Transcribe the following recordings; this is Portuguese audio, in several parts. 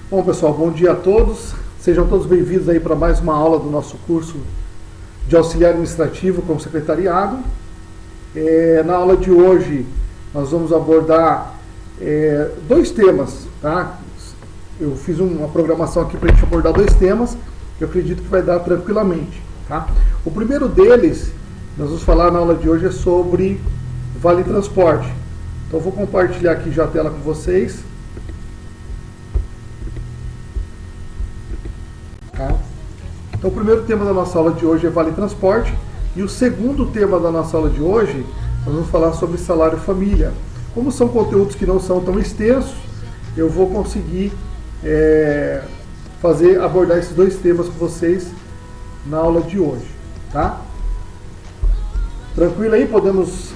Bom, pessoal, bom dia a todos. Sejam todos bem-vindos aí para mais uma aula do nosso curso de auxiliar administrativo com secretariado. Na aula de hoje nós vamos abordar dois temas, tá? Eu fiz uma programação aqui para a gente abordar dois temas que eu acredito que vai dar tranquilamente, tá? O primeiro deles, nós vamos falar na aula de hoje, é sobre Vale Transporte. Então eu vou compartilhar aqui já a tela com vocês. Tá? Então o primeiro tema da nossa aula de hoje é Vale Transporte. E o segundo tema da nossa aula de hoje, nós vamos falar sobre salário família. Como são conteúdos que não são tão extensos, eu vou conseguir abordar esses dois temas com vocês na aula de hoje. Tá? Tranquilo aí? Podemos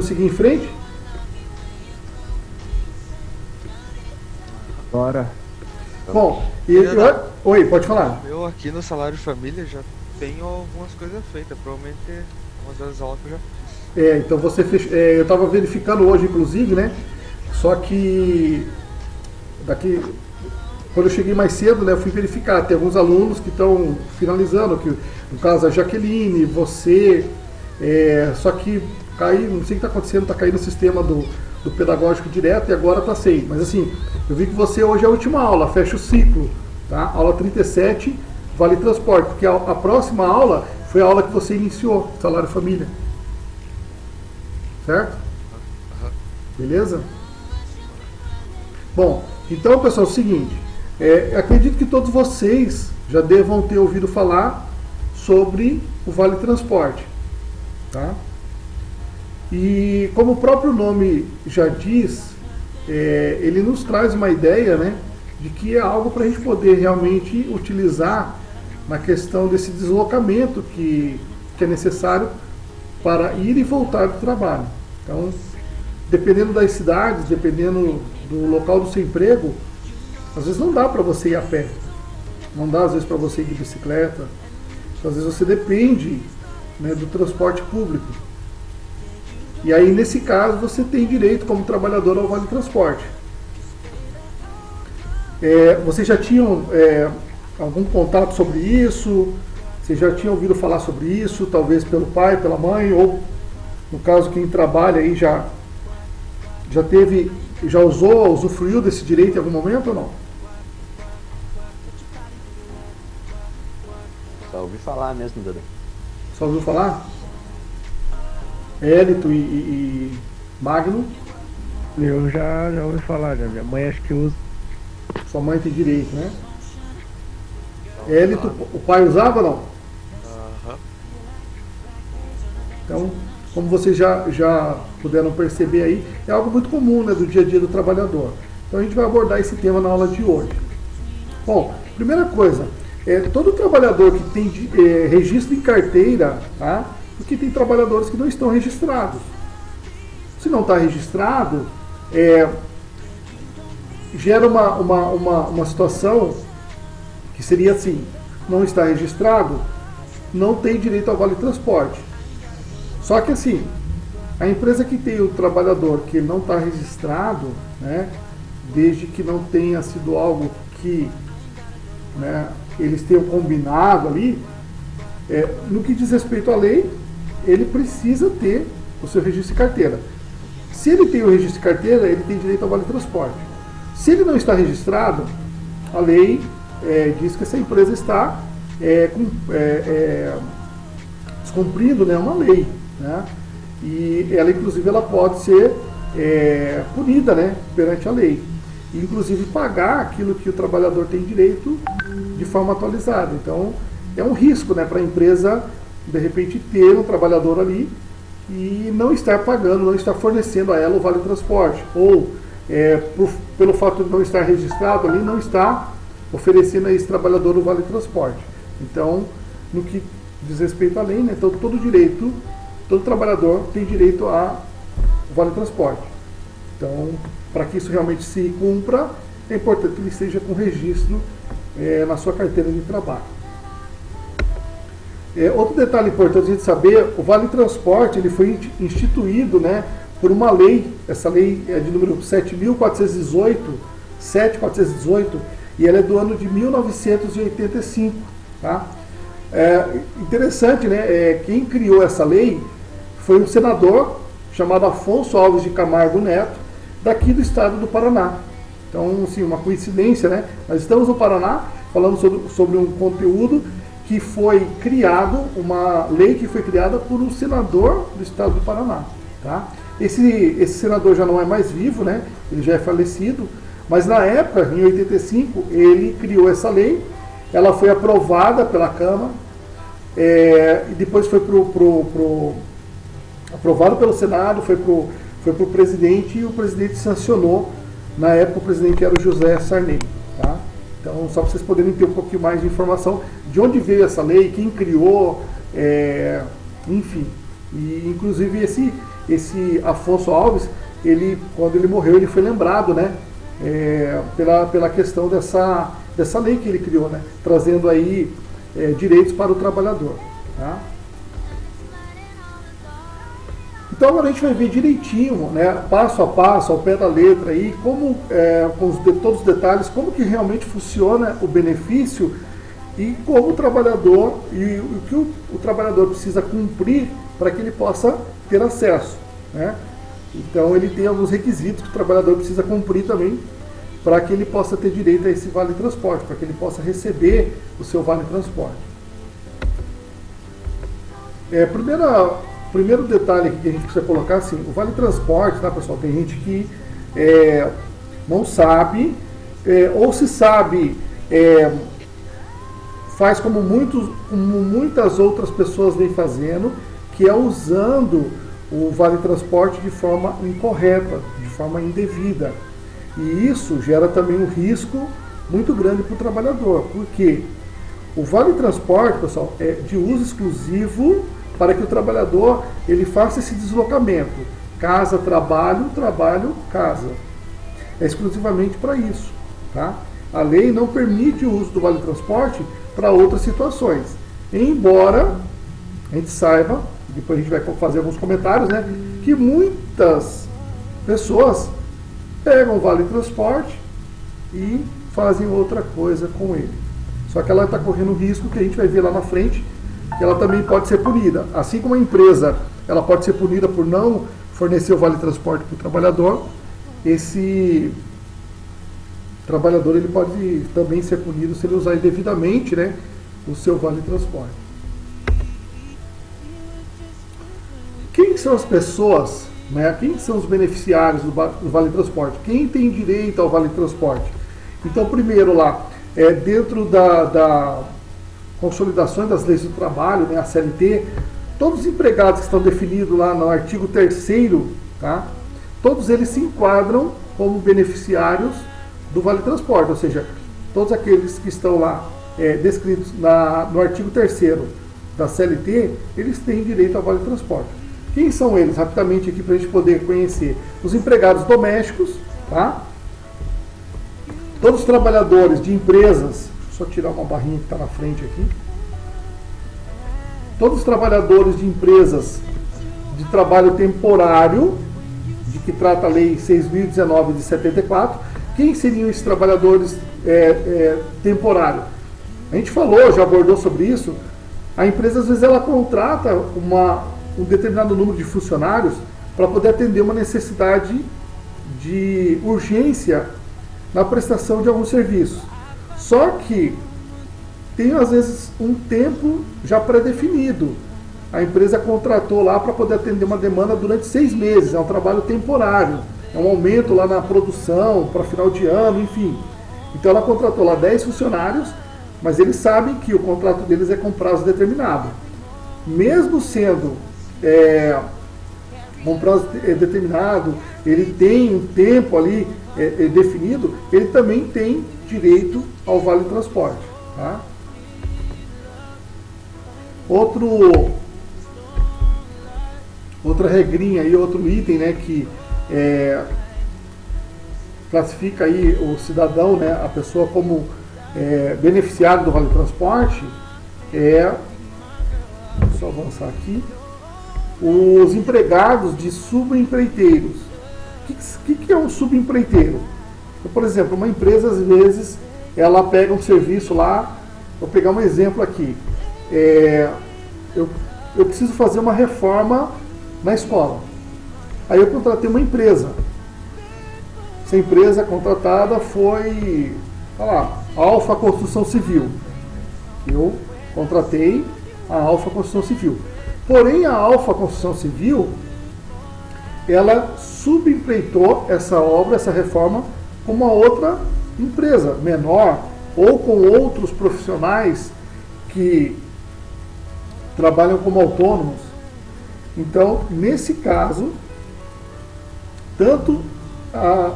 seguir em frente? Bora. Bom, oi, pode falar. Eu aqui no Salário Família já tenho algumas coisas feitas, provavelmente umas das aulas que eu já fiz. Então você fez, eu estava verificando hoje, inclusive, né? Só que quando eu cheguei mais cedo, né, eu fui verificar. Tem alguns alunos que estão finalizando, que no caso a Jaqueline, você, só que caiu, não sei o que está acontecendo, está caindo o sistema do pedagógico direto e agora está sem. Mas assim, eu vi que você hoje é a última aula, fecha o ciclo, tá? Aula 37, Vale Transporte, porque a próxima aula foi a aula que você iniciou, Salário Família. Certo? Beleza? Bom, então pessoal, é o seguinte, acredito que todos vocês já devam ter ouvido falar sobre o Vale Transporte, tá? E como o próprio nome já diz, ele nos traz uma ideia, né, de que é algo para a gente poder realmente utilizar na questão desse deslocamento que é necessário para ir e voltar do trabalho. Então, dependendo das cidades, dependendo do local do seu emprego, às vezes não dá para você ir a pé, não dá às vezes para você ir de bicicleta, às vezes você depende, né, do transporte público. E aí, nesse caso, você tem direito como trabalhador ao Vale Transporte. Vocês já tinham algum contato sobre isso? Vocês já tinham ouvido falar sobre isso? Talvez pelo pai, pela mãe, ou no caso quem trabalha aí já usufruiu desse direito em algum momento ou não? Só ouvi falar mesmo, Dudu. Só ouviu falar? Hélito e Magno? Eu já ouvi falar, já. Minha mãe acho que usa. Sua mãe tem direito, né? Hélito, o pai usava ou não? Então, como vocês já puderam perceber aí, é algo muito comum, né, do dia a dia do trabalhador. Então a gente vai abordar esse tema na aula de hoje. Bom, primeira coisa, todo trabalhador que tem registro em carteira, tá? Porque tem trabalhadores que não estão registrados. Se não está registrado, gera uma situação que seria assim: não está registrado, não tem direito ao Vale Transporte. Só que assim, a empresa que tem o trabalhador que não está registrado, né, desde que não tenha sido algo que, né, eles tenham combinado ali, no que diz respeito à lei, ele precisa ter o seu registro de carteira. Se ele tem o registro de carteira, ele tem direito ao Vale Transporte. Se ele não está registrado, a lei diz que essa empresa está descumprindo, né, uma lei, né? E ela, inclusive, ela pode ser punida, né, perante a lei. E, inclusive, pagar aquilo que o trabalhador tem direito de forma atualizada. Então, é um risco, né, para a empresa, de repente, ter um trabalhador ali e não estar pagando, não estar fornecendo a ela o Vale Transporte. Ou, pelo fato de não estar registrado ali, não está oferecendo a esse trabalhador o Vale Transporte. Então, no que diz respeito à lei, né, então, todo trabalhador tem direito ao Vale Transporte. Então, para que isso realmente se cumpra, é importante que ele esteja com registro na sua carteira de trabalho. Outro detalhe importante a gente saber, o Vale Transporte ele foi instituído, né, por uma lei, essa lei é de número 7.418, e ela é do ano de 1985. Tá? Interessante, né? Quem criou essa lei foi um senador chamado Afonso Alves de Camargo Neto, daqui do estado do Paraná. Então, assim, uma coincidência, né? Nós estamos no Paraná falando sobre um conteúdo que foi criado, uma lei que foi criada por um senador do estado do Paraná. Tá? Esse senador já não é mais vivo, né? Ele já é falecido, mas na época, em 85, ele criou essa lei, ela foi aprovada pela Câmara, e depois foi aprovado pelo Senado, foi para o presidente, e o presidente sancionou. Na época o presidente era o José Sarney. Tá? Então, só para vocês poderem ter um pouquinho mais de informação de onde veio essa lei, quem criou, enfim. E inclusive esse Afonso Alves, quando ele morreu, ele foi lembrado, né, pela questão dessa lei que ele criou, né, trazendo aí direitos para o trabalhador. Tá? Então agora a gente vai ver direitinho, né, passo a passo, ao pé da letra, aí, como, com todos os detalhes, como que realmente funciona o benefício e como o trabalhador, e o que o trabalhador precisa cumprir para que ele possa ter acesso. Né? Então ele tem alguns requisitos que o trabalhador precisa cumprir também para que ele possa ter direito a esse vale transporte, para que ele possa receber o seu vale transporte. Primeiro detalhe aqui que a gente precisa colocar, assim, o vale transporte, tá, pessoal? Tem gente que não sabe, ou se sabe, faz como muitas outras pessoas vêm fazendo, que é usando o vale transporte de forma incorreta, de forma indevida. E isso gera também um risco muito grande para o trabalhador, porque o vale transporte, pessoal, é de uso exclusivo para que o trabalhador ele faça esse deslocamento, casa, trabalho, trabalho, casa. É exclusivamente para isso. Tá? A lei não permite o uso do vale transporte para outras situações. Embora a gente saiba, depois a gente vai fazer alguns comentários, né, que muitas pessoas pegam o vale transporte e fazem outra coisa com ele. Só que ela está correndo risco que a gente vai ver lá na frente, que ela também pode ser punida. Assim como a empresa ela pode ser punida por não fornecer o vale transporte para o trabalhador, esse trabalhador ele pode também ser punido se ele usar indevidamente, né, o seu vale transporte. Quem são as pessoas, né, quem são os beneficiários do vale transporte? Quem tem direito ao vale transporte? Então, primeiro lá, dentro da consolidações das leis do trabalho, né, a CLT, todos os empregados que estão definidos lá no artigo 3º, tá, todos eles se enquadram como beneficiários do vale transporte, ou seja, todos aqueles que estão lá descritos no artigo 3º da CLT, eles têm direito ao vale transporte. Quem são eles? Rapidamente aqui para a gente poder conhecer. Os empregados domésticos, tá? Todos os trabalhadores de empresas, só tirar uma barrinha que está na frente aqui. Todos os trabalhadores de empresas de trabalho temporário, de que trata a Lei 6.019 de 74. Quem seriam esses trabalhadores temporários? A gente falou, já abordou sobre isso. A empresa, às vezes, ela contrata um determinado número de funcionários para poder atender uma necessidade de urgência na prestação de algum serviço. Só que tem, às vezes, um tempo já pré-definido. A empresa contratou lá para poder atender uma demanda durante 6 meses. É um trabalho temporário. É um aumento lá na produção, para final de ano, enfim. Então ela contratou lá 10 funcionários, mas eles sabem que o contrato deles é com prazo determinado. Mesmo sendo com prazo determinado, ele tem um tempo ali definido, ele também tem direito ao vale transporte. Tá? Outra regrinha aí, outro item, né, que classifica aí o cidadão, né, a pessoa como beneficiário do vale transporte, só avançar aqui, os empregados de subempreiteiros. O que é um subempreiteiro? Então, por exemplo, uma empresa, às vezes, ela pega um serviço lá, vou pegar um exemplo aqui, eu preciso fazer uma reforma na escola. Aí eu contratei uma empresa. Essa empresa contratada foi, Alfa Construção Civil. Eu contratei a Alfa Construção Civil. Porém, a Alfa Construção Civil, ela subempreitou essa obra, essa reforma, com uma outra empresa menor ou com outros profissionais que trabalham como autônomos. Então, nesse caso, tanto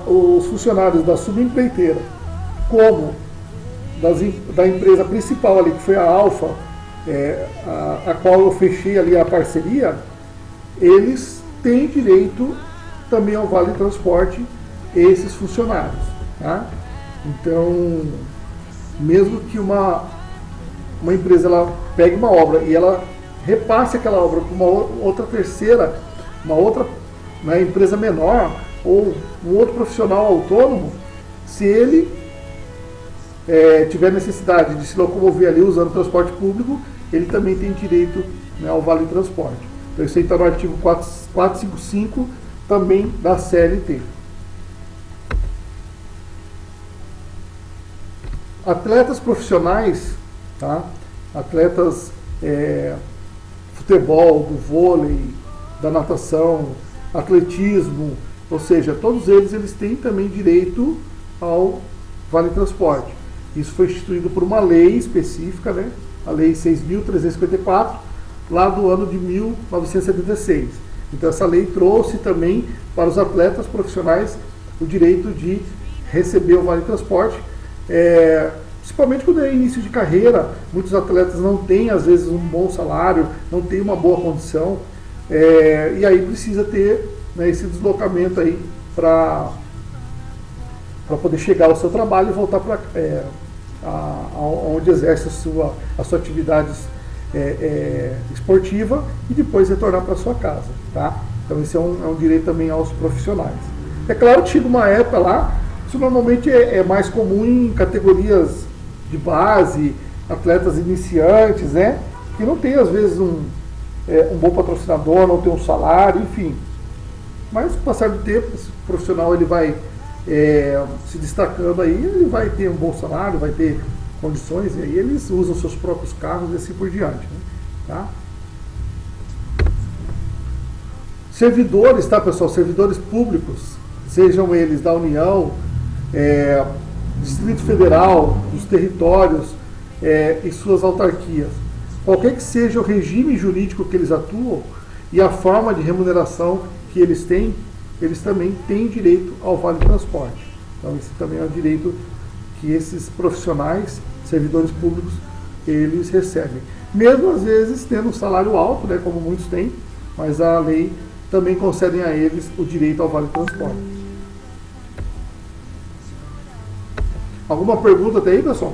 os funcionários da subempreiteira como da empresa principal ali, que foi a Alfa, a qual eu fechei ali a parceria, eles têm direito também ao Vale Transporte, esses funcionários. Tá? Então, mesmo que uma empresa ela pegue uma obra e ela repasse aquela obra para uma outra terceira, uma outra empresa menor ou um outro profissional autônomo, se ele tiver necessidade de se locomover ali usando transporte público, ele também tem direito, né, ao Vale Transporte. Então isso aí está no artigo 455 também da CLT. Atletas profissionais, tá? Atletas futebol, do vôlei, da natação, atletismo, ou seja, todos eles têm também direito ao Vale Transporte. Isso foi instituído por uma lei específica, né? A Lei 6.354, lá do ano de 1976. Então essa lei trouxe também para os atletas profissionais o direito de receber o Vale Transporte, principalmente quando é início de carreira. Muitos atletas não têm, às vezes, um bom salário, não têm uma boa condição, e aí precisa ter, né, esse deslocamento aí para poder chegar ao seu trabalho e voltar para onde exerce a sua atividade esportiva e depois retornar para sua casa. Tá? Então esse é um direito também aos profissionais. É claro que chega uma época lá, isso normalmente é mais comum em categorias de base, atletas iniciantes, né, que não tem às vezes um bom patrocinador, não tem um salário, enfim. Mas com o passar do tempo, esse profissional ele vai se destacando aí, ele vai ter um bom salário, vai ter condições, e aí eles usam seus próprios carros e assim por diante. Né? Tá? Servidores, tá, pessoal? Servidores públicos, sejam eles da União, Distrito Federal, dos territórios e suas autarquias. Qualquer que seja o regime jurídico que eles atuam e a forma de remuneração que eles têm, eles também têm direito ao Vale Transporte. Então esse também é um direito que esses profissionais, servidores públicos, eles recebem. Mesmo às vezes tendo um salário alto, né, como muitos têm, mas a lei também concede a eles o direito ao Vale Transporte. Alguma pergunta até aí, pessoal?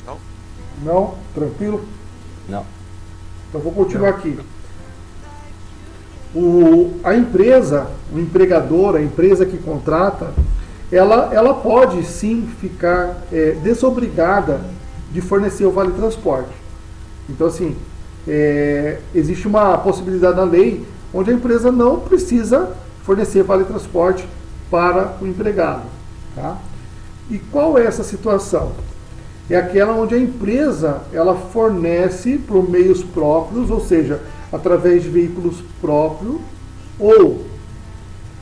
Não. Não? Tranquilo? Não. Então vou continuar aqui. A empresa, o empregador, a empresa que contrata, ela pode sim ficar desobrigada de fornecer o Vale Transporte. Então assim, existe uma possibilidade na lei onde a empresa não precisa fornecer Vale Transporte para o empregado. Tá? E qual é essa situação? É aquela onde a empresa ela fornece por meios próprios, ou seja, através de veículos próprios ou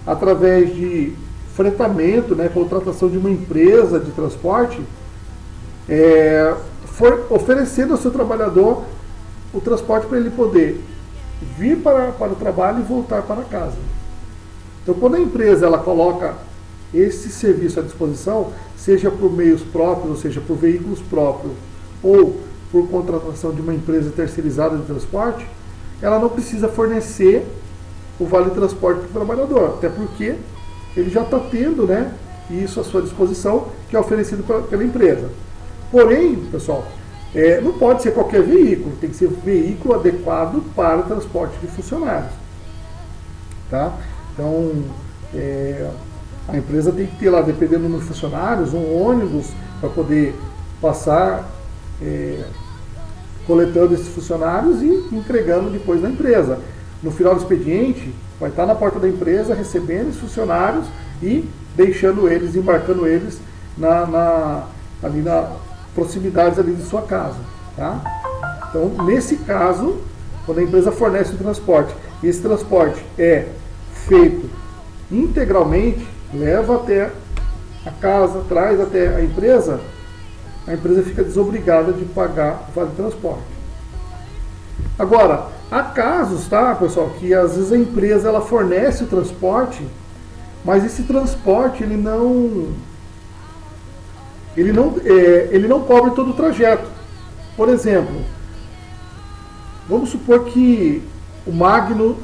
através de fretamento, né, contratação de uma empresa de transporte, oferecendo ao seu trabalhador o transporte para ele poder vir para o trabalho e voltar para casa. Então, quando a empresa ela coloca esse serviço à disposição, seja por meios próprios, ou seja, por veículos próprios, ou por contratação de uma empresa terceirizada de transporte, ela não precisa fornecer o Vale Transporte para o trabalhador, até porque ele já está tendo, né, isso à sua disposição, que é oferecido pela empresa. Porém, pessoal, não pode ser qualquer veículo, tem que ser veículo adequado para o transporte de funcionários. Tá? Então, A empresa tem que ter lá, dependendo dos funcionários, um ônibus para poder passar coletando esses funcionários e entregando depois na empresa. No final do expediente, vai estar na porta da empresa recebendo os funcionários e deixando eles, embarcando eles ali na proximidades ali de sua casa. Tá? Então, nesse caso, quando a empresa fornece o transporte, e esse transporte é feito integralmente, leva até a casa, traz até a empresa fica desobrigada de pagar o vale transporte. Agora, há casos, tá, pessoal, que às vezes a empresa ela fornece o transporte, mas esse transporte ele não cobre todo o trajeto. Por exemplo, vamos supor que o Magno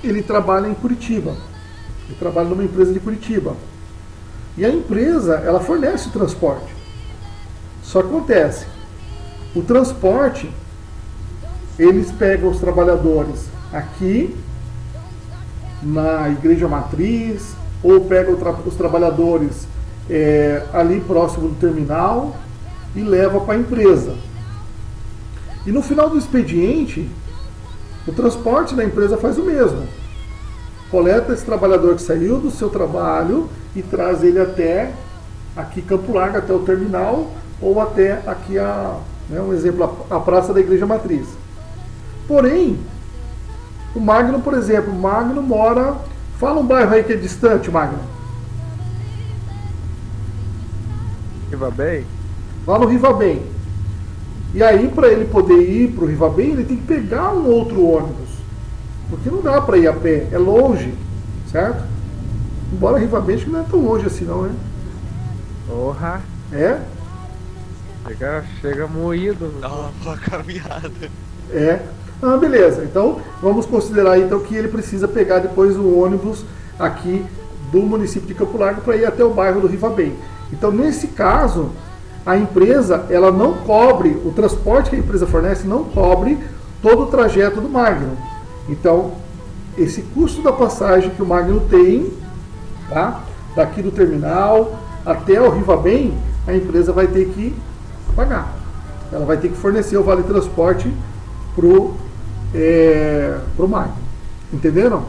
ele trabalha em Curitiba, ele trabalha numa empresa de Curitiba, e a empresa ela fornece o transporte. Só que acontece, o transporte, eles pegam os trabalhadores aqui na igreja matriz, ou pegam os trabalhadores ali próximo do terminal e levam para a empresa. E no final do expediente, o transporte da empresa faz o mesmo. Coleta esse trabalhador que saiu do seu trabalho e traz ele até aqui Campo Largo, até o terminal, ou até aqui um exemplo, a praça da igreja matriz. Porém, o Magno, por exemplo, o Magno mora... Fala um bairro aí que é distante, Magno. Rivabem? Lá no Rivabem. E aí, para ele poder ir para o Rivabem, ele tem que pegar um outro ônibus. Porque não dá para ir a pé, é longe, certo? Embora Rivabem acho que não é tão longe assim não, né? Porra! É? Chega moído. Dá uma boa caminhada. É. Ah, beleza. Então, vamos considerar então que ele precisa pegar depois o ônibus aqui do município de Campo Largo para ir até o bairro do Rivabem. Então, nesse caso, a empresa, ela não cobre, o transporte que a empresa fornece não cobre todo o trajeto do Magno. Então, esse custo da passagem que o Magno tem, tá? Daqui do terminal até o Rivabem, a empresa vai ter que pagar. Ela vai ter que fornecer o vale transporte pro Magno. Entenderam?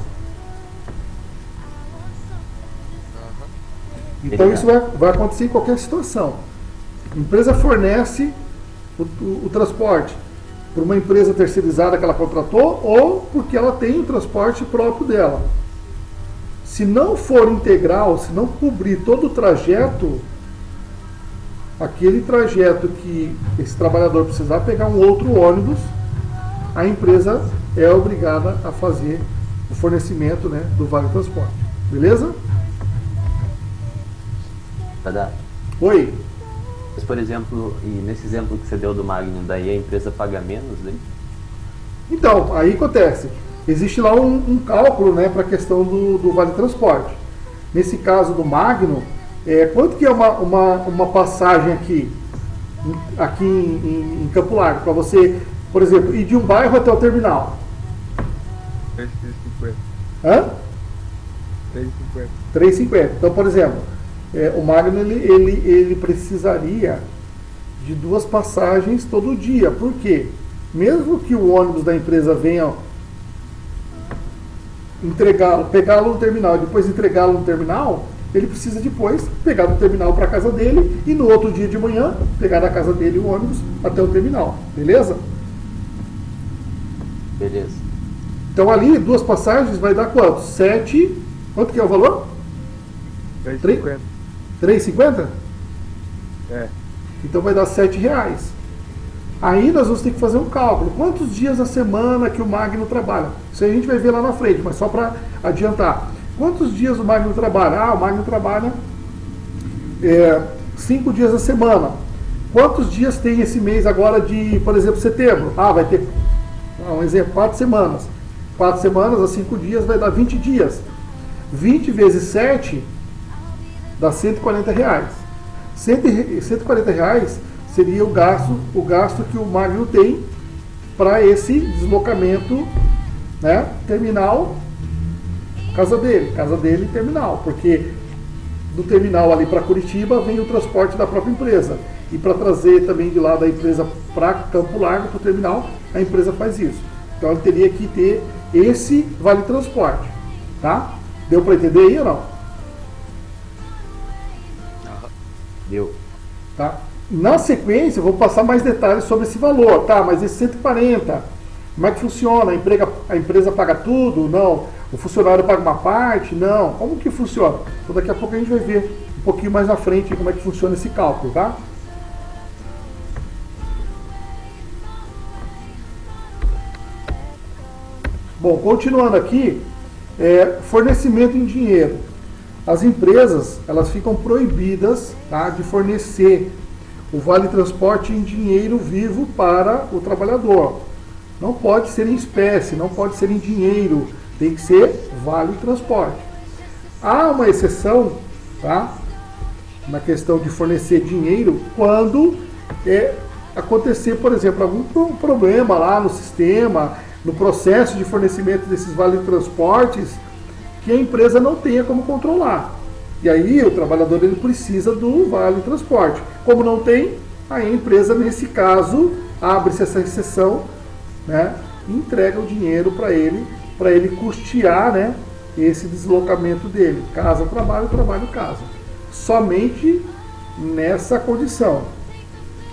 Então isso vai acontecer em qualquer situação. A empresa fornece o transporte por uma empresa terceirizada que ela contratou ou porque ela tem o transporte próprio dela. Se não for integral, se não cobrir todo o trajeto, aquele trajeto que esse trabalhador precisar pegar um outro ônibus, a empresa é obrigada a fazer o fornecimento, né, do vale transporte. Beleza? Tá. Oi. Mas, por exemplo, e nesse exemplo que você deu do Magno, daí a empresa paga menos, né? Então, aí acontece. Existe lá um cálculo, né, para a questão do vale transporte. Nesse caso do Magno, quanto que é uma passagem aqui em Campo Largo, para você, por exemplo, ir de um bairro até o terminal? 3,50. Hã? 3,50. 3,50. Então, por exemplo, o Magno ele precisaria de 2 passagens todo dia. Por quê? Mesmo que o ônibus da empresa venha pegá-lo no terminal e depois entregá-lo no terminal, ele precisa depois pegar do terminal para a casa dele e no outro dia de manhã pegar da casa dele o ônibus até o terminal. Beleza? Beleza. Então ali, 2 passagens vai dar quanto? 7. Quanto que é o valor? 3,50. 3,50? É. Então vai dar R$7. Aí nós vamos ter que fazer um cálculo. Quantos dias na semana que o Magno trabalha? Isso aí a gente vai ver lá na frente, mas só para adiantar. Quantos dias o Magno trabalha? O Magno trabalha 5 dias na semana. Quantos dias tem esse mês agora de, por exemplo, setembro? Vai ter, um exemplo, 4 semanas. 4 semanas a 5 dias vai dar 20 dias. 20 vezes 7 dá R$140. R$140 seria o gasto que o Magno tem para esse deslocamento, né, terminal, casa dele terminal, porque do terminal ali para Curitiba, vem o transporte da própria empresa. E para trazer também de lá da empresa para Campo Largo, para o terminal, a empresa faz isso. Então ele teria que ter esse vale transporte. Tá? Deu para entender aí ou não? Deu. Tá? Na sequência, eu vou passar mais detalhes sobre esse valor. Tá, mas esse 140, como é que funciona? A empresa paga tudo? Não. O funcionário paga uma parte? Não. Como que funciona? Então daqui a pouco a gente vai ver um pouquinho mais na frente como é que funciona esse cálculo, tá? Bom, continuando aqui, fornecimento em dinheiro. As empresas, elas ficam proibidas, tá, de fornecer o vale transporte em dinheiro vivo para o trabalhador. Não pode ser em espécie, não pode ser em dinheiro, tem que ser vale transporte. Há uma exceção, tá, na questão de fornecer dinheiro quando acontecer, por exemplo, algum problema lá no sistema, no processo de fornecimento desses vale transportes, que a empresa não tenha como controlar. E aí o trabalhador ele precisa do vale transporte. Como não tem, aí a empresa, nesse caso, abre-se essa exceção, né, e entrega o dinheiro para ele custear, né, esse deslocamento dele. Casa, trabalho, trabalho, casa. Somente nessa condição.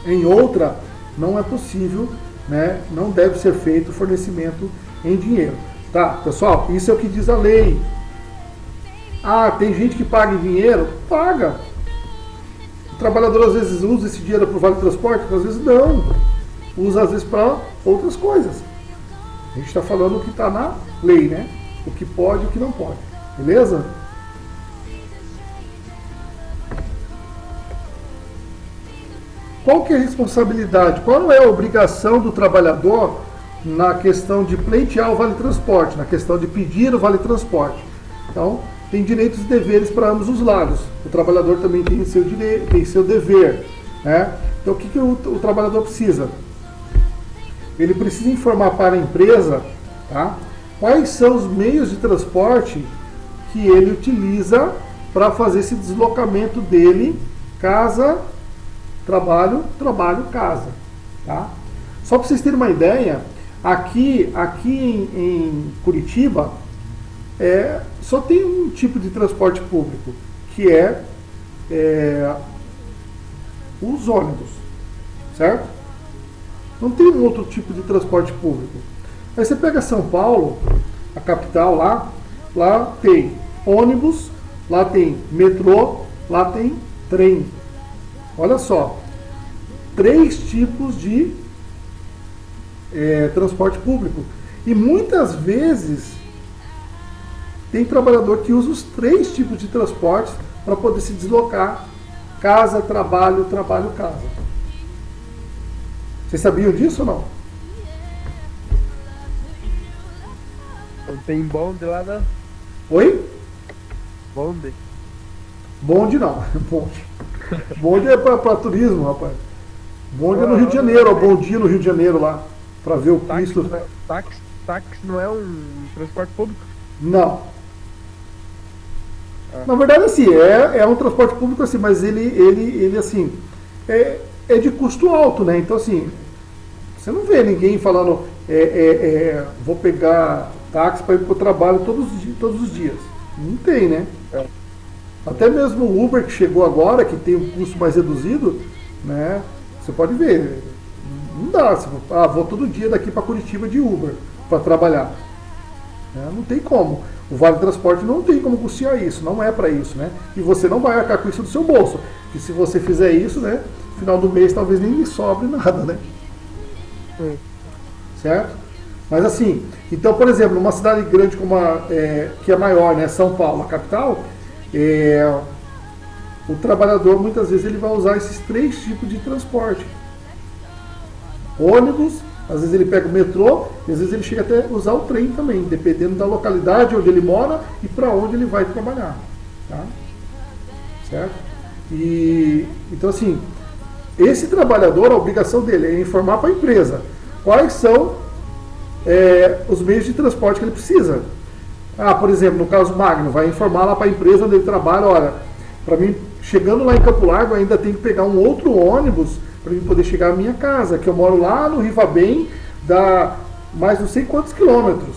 Em outra, não é possível, né, não deve ser feito fornecimento em dinheiro. Tá, pessoal, isso é o que diz a lei. Ah, tem gente que paga em dinheiro? Paga. O trabalhador às vezes usa esse dinheiro para o vale transporte, às vezes não. Usa às vezes para outras coisas. A gente está falando o que está na lei, né? O que pode e o que não pode. Beleza? Qual que é a responsabilidade? Qual é a obrigação do trabalhador na questão de pleitear o vale transporte, na questão de pedir o vale transporte? Então, tem direitos e deveres para ambos os lados. O trabalhador também tem seu direito, tem seu dever, né? Então, o que o trabalhador precisa? Ele precisa informar para a empresa, tá, quais são os meios de transporte que ele utiliza para fazer esse deslocamento dele, casa, trabalho, trabalho, casa. Tá? Só para vocês terem uma ideia, aqui em Curitiba, só tem um tipo de transporte público, que é os ônibus, certo? Não tem um outro tipo de transporte público. Aí você pega São Paulo, a capital lá tem ônibus, lá tem metrô, lá tem trem. Olha só, 3 tipos de transporte público. E muitas vezes tem trabalhador que usa os 3 tipos de transportes para poder se deslocar. Casa, trabalho, trabalho, casa. Vocês sabiam disso ou não? Não tem bonde lá, não? Oi? Bonde? Bonde não. Bonde. Bonde é para turismo, rapaz. Bonde é no Rio de Janeiro, ó, Bom Dia no Rio de Janeiro lá, para ver o Cristo. Táxi não é um transporte público? Não. Na verdade, assim, é um transporte público, assim, mas ele assim, é de custo alto, né? Então, assim, você não vê ninguém falando, vou pegar táxi para ir para o trabalho todos os dias. Não tem, né? Até mesmo o Uber que chegou agora, que tem um custo mais reduzido, né? Você pode ver, não dá. Vou todo dia daqui para Curitiba de Uber para trabalhar. Não tem como. O Vale Transporte não tem como custear isso, não é para isso, né? E você não vai arcar com isso do seu bolso. E se você fizer isso, né? No final do mês talvez nem lhe sobre nada, né? Certo? Mas assim, então, por exemplo, numa cidade grande como que é maior, né? São Paulo, a capital, o trabalhador muitas vezes ele vai usar esses 3 tipos de transporte. Ônibus, às vezes ele pega o metrô, e às vezes ele chega até usar o trem também, dependendo da localidade onde ele mora e para onde ele vai trabalhar. Tá? Certo? Então assim, esse trabalhador, a obrigação dele é informar para a empresa quais são os meios de transporte que ele precisa. Por exemplo, no caso Magno, vai informar lá para a empresa onde ele trabalha, olha, Para mim, chegando lá em Campo Largo, eu ainda tenho que pegar um outro ônibus para mim poder chegar à minha casa, que eu moro lá no Rivabem, dá mais não sei quantos quilômetros.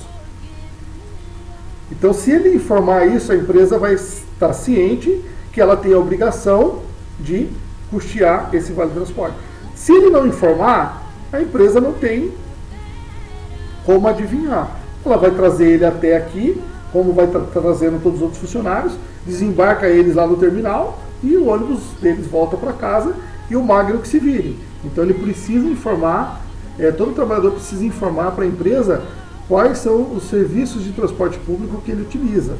Então, se ele informar isso, a empresa vai estar ciente que ela tem a obrigação de custear esse vale transporte. Se ele não informar, a empresa não tem como adivinhar. Ela vai trazer ele até aqui, como vai trazendo todos os outros funcionários, desembarca eles lá no terminal e o ônibus deles volta para casa e o Magno que se vire. Então ele precisa informar, todo trabalhador precisa informar para a empresa quais são os serviços de transporte público que ele utiliza,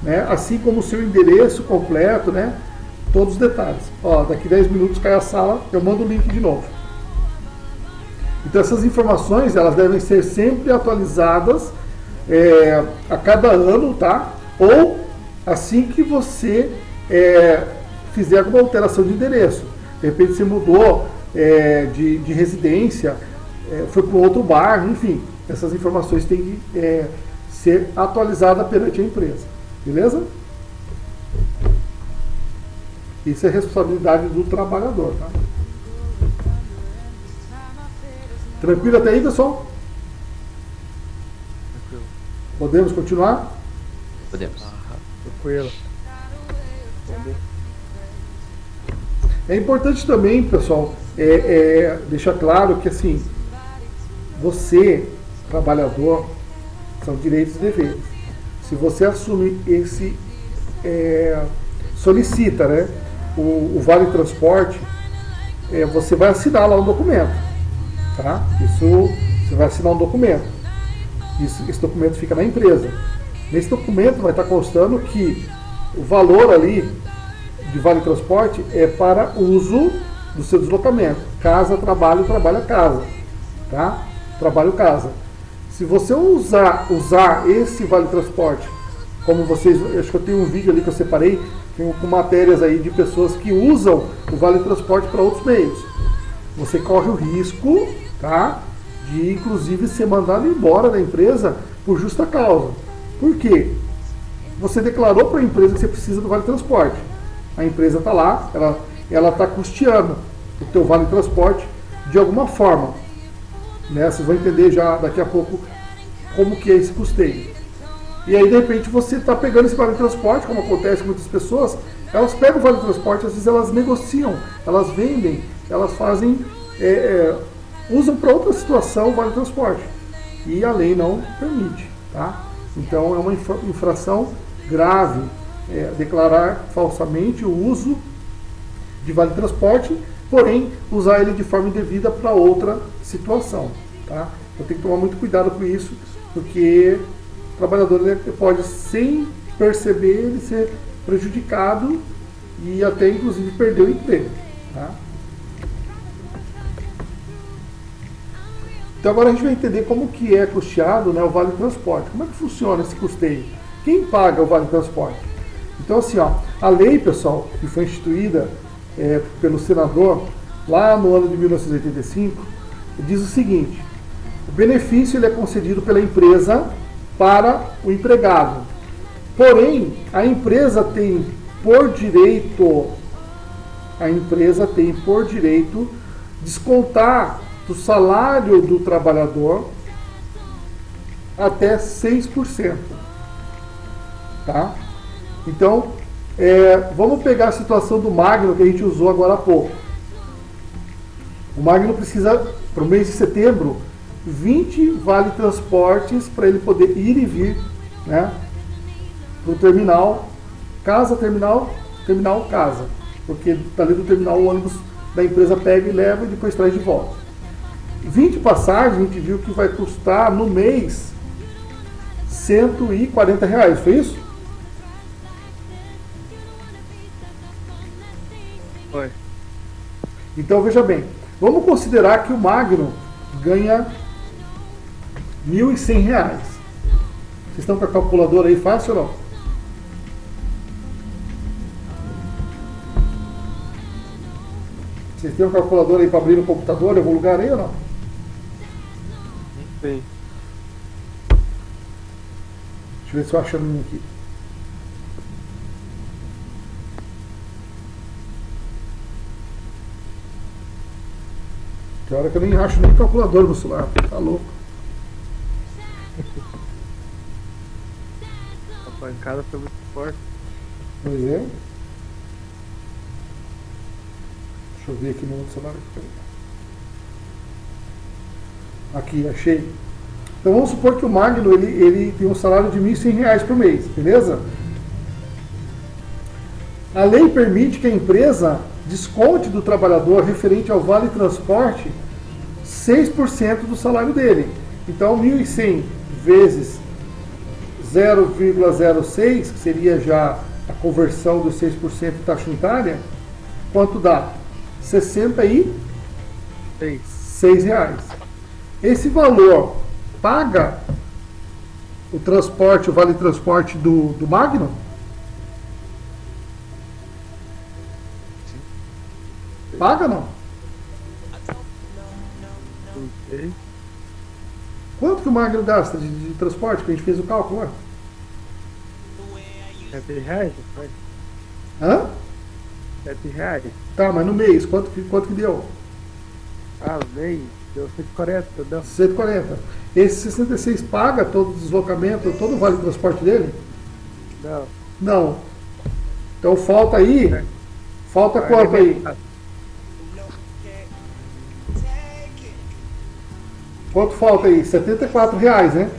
né? Assim como o seu endereço completo, né? Todos os detalhes. Ó, daqui 10 minutos cai a sala, eu mando o link de novo. Então essas informações, elas devem ser sempre atualizadas a cada ano, tá? Ou assim que você fizer alguma alteração de endereço. De repente você mudou de residência, foi para um outro bairro, enfim. Essas informações têm que ser atualizadas perante a empresa. Beleza? Isso é responsabilidade do trabalhador, tá? Tranquilo até aí, pessoal? Tranquilo. Podemos continuar? Podemos. Tranquilo. É importante também, pessoal, deixar claro que assim, você, trabalhador, são direitos e deveres. Se você assume solicita, né, o Vale Transporte, você vai assinar lá um documento, tá? Isso, você vai assinar um documento. Esse documento fica na empresa. Nesse documento vai estar constando que o valor ali de Vale Transporte é para uso do seu deslocamento. Casa, trabalho, trabalho, casa. Tá? Trabalho, casa. Se você usar esse Vale Transporte, como vocês, acho que eu tenho um vídeo ali que eu separei, com matérias aí de pessoas que usam o Vale Transporte para outros meios. Você corre o risco, tá, de inclusive ser mandado embora da empresa por justa causa. Por quê? Você declarou para a empresa que você precisa do Vale Transporte. A empresa está lá, ela está custeando o teu Vale Transporte de alguma forma. Né? Vocês vão entender já daqui a pouco como que é esse custeio. E aí, de repente, você está pegando esse Vale Transporte, como acontece com muitas pessoas, elas pegam o Vale Transporte, às vezes elas negociam, elas vendem, elas fazem, usam para outra situação o Vale Transporte. E a lei não permite, tá? Então, é uma infração grave declarar falsamente o uso de Vale Transporte, porém, usar ele de forma indevida para outra situação, tá? Então, tem que tomar muito cuidado com isso, porque o trabalhador pode, sem perceber, ele ser prejudicado e até, inclusive, perder o emprego. Tá? Então, agora a gente vai entender como que é custeado, né, o Vale Transporte. Como é que funciona esse custeio? Quem paga o Vale Transporte? Então, assim, ó, a lei, pessoal, que foi instituída pelo senador lá no ano de 1985, diz o seguinte: o benefício ele é concedido pela empresa para o empregado. Porém, a empresa tem por direito descontar do salário do trabalhador até 6%. Tá? Então, vamos pegar a situação do Magno que a gente usou agora há pouco. O Magno precisa, para o mês de setembro, 20 vale transportes para ele poder ir e vir, né, para o terminal, casa, terminal, casa. Porque dali do terminal o ônibus da empresa pega e leva e depois traz de volta. 20 passagens a gente viu que vai custar no mês R$140, foi isso? Foi. Então veja bem, vamos considerar que o Magno ganha R$1.100. Vocês estão com a calculadora aí fácil ou não? Vocês têm uma calculadora aí para abrir no computador em algum lugar aí ou não? Não sei. Deixa eu ver se eu acho a minha aqui. Tem hora que eu nem acho nem calculador no celular. Tá louco. A pancada foi muito forte. Pois é. Deixa eu ver aqui no outro celular. Aqui, achei. Então vamos supor que o Magno ele tem um salário de R$ 1.100 por mês, beleza? A lei permite que a empresa desconte do trabalhador referente ao vale transporte 6% do salário dele. Então 1.100 vezes 0,06, que seria já a conversão dos 6% de taxa unitária, quanto dá? R$ 66 reais. Esse valor paga o transporte, o vale transporte do Magno? Paga não? Não sei. Quanto que o Magno gasta de transporte? Que a gente fez o cálculo lá. R$7, né? Hã? R$7. Tá, mas no mês, quanto que deu? Ah, veio. Deu 140, deu. 140. Esse 66 paga todo o deslocamento, todo o vale transporte dele? Não. Não. Então falta aí. Falta quanto aí? Quanto falta aí? R$74, né?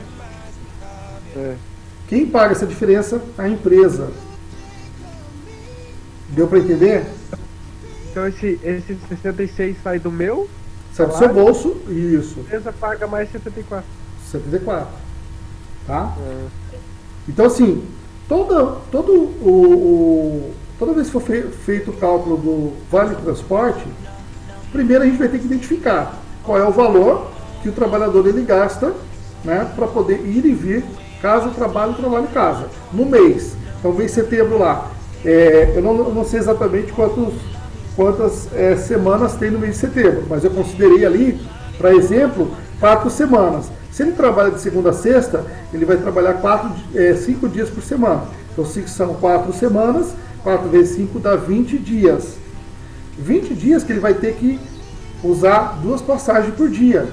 É. Quem paga essa diferença? A empresa. Deu para entender? Então esse 66 sai do meu, Sai do seu bolso, isso. a empresa paga mais 74. 74. Tá? É. Então assim, toda vez que for feito o cálculo do vale transporte, primeiro a gente vai ter que identificar qual é o valor que o trabalhador ele gasta, né, para poder ir e vir casa, trabalho em casa, no mês. Então vem setembro lá. Eu não sei exatamente quantas semanas tem no mês de setembro, mas eu considerei ali, para exemplo, 4 semanas. Se ele trabalha de segunda a sexta, ele vai trabalhar 5 dias por semana. Então são 4 semanas, 4 vezes 5 dá 20 dias. 20 dias que ele vai ter que usar 2 passagens por dia.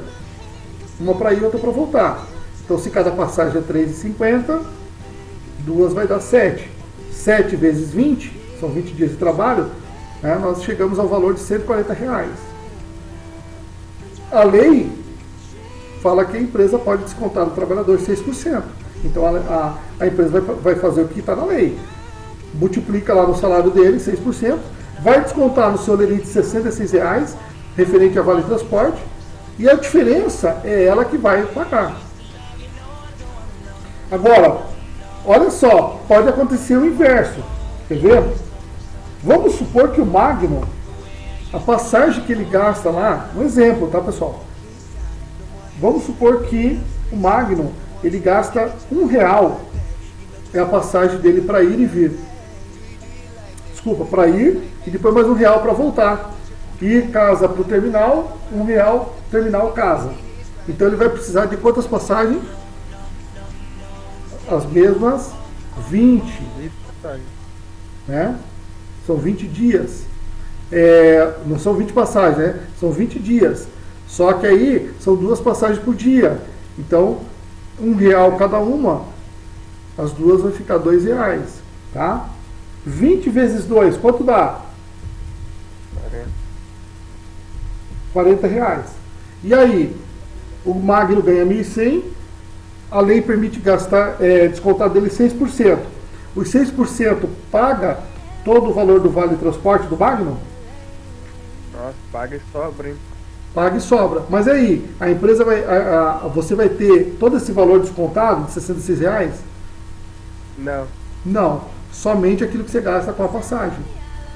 Uma para ir e outra para voltar. Então se cada passagem é R$3,50, 2 vai dar 7. 7 vezes 20, são 20 dias de trabalho, né, nós chegamos ao valor de R$140. A lei fala que a empresa pode descontar do trabalhador 6%. Então a empresa vai fazer o que está na lei. Multiplica lá no salário dele 6%, vai descontar no seu limite de R$66, referente a vale transporte, e a diferença é ela que vai pagar. Agora, olha só, pode acontecer o inverso. Quer ver? Vamos supor que o Magno, a passagem que ele gasta lá, um exemplo, tá pessoal? Vamos supor que o Magno, ele gasta R$1, é a passagem dele para ir e vir. Desculpa, para ir e depois mais R$1 para voltar. Ir casa para o terminal, R$1, terminal casa. Então ele vai precisar de quantas passagens? As mesmas 20. Né? São 20 dias. Não são 20 passagens, né? São 20 dias. Só que aí são 2 passagens por dia. Então, R$1 cada uma, as duas vai ficar R$2. Tá? 20 vezes 2, quanto dá? R$40. E aí, o Magno ganha 1.100, a lei permite descontar dele 6%. Os 6% paga todo o valor do vale transporte do Magno? Nossa, paga e sobra, hein? Paga e sobra. Mas aí, a empresa você vai ter todo esse valor descontado de R$66? Não. Não. Somente aquilo que você gasta com a passagem.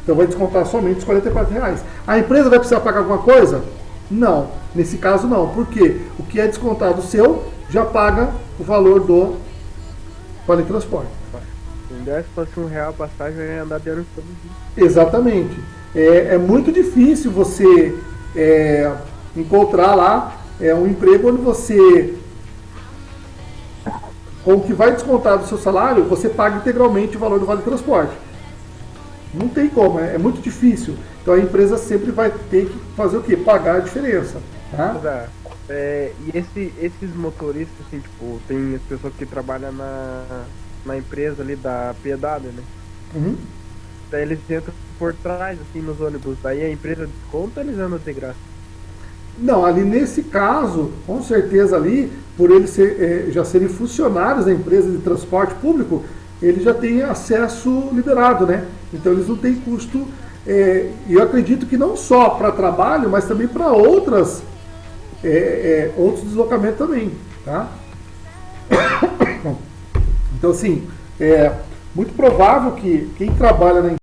Então vai descontar somente os R$44. A empresa vai precisar pagar alguma coisa? Não. Nesse caso não. Por quê? O que é descontado seu já paga o valor do vale transporte. Se fosse R$1 a passagem, eu ia andar de ano todo dia. Exatamente. É muito difícil você encontrar lá um emprego onde você, com o que vai descontar do seu salário, você paga integralmente o valor do vale transporte. Não tem como, é muito difícil. Então a empresa sempre vai ter que fazer o quê? Pagar a diferença. Tá? E esses motoristas, assim, tipo, tem as pessoas que trabalham na empresa ali da Piedade, né? Uhum. Daí eles entram por trás, assim, nos ônibus. Daí a empresa desconta ou eles andam de graça? Não, ali nesse caso, com certeza ali, por eles já serem funcionários da empresa de transporte público, eles já têm acesso liberado, né? Então eles não têm custo, e eu acredito que não só para trabalho, mas também para outros deslocamentos também, tá? Então assim, é muito provável que quem trabalha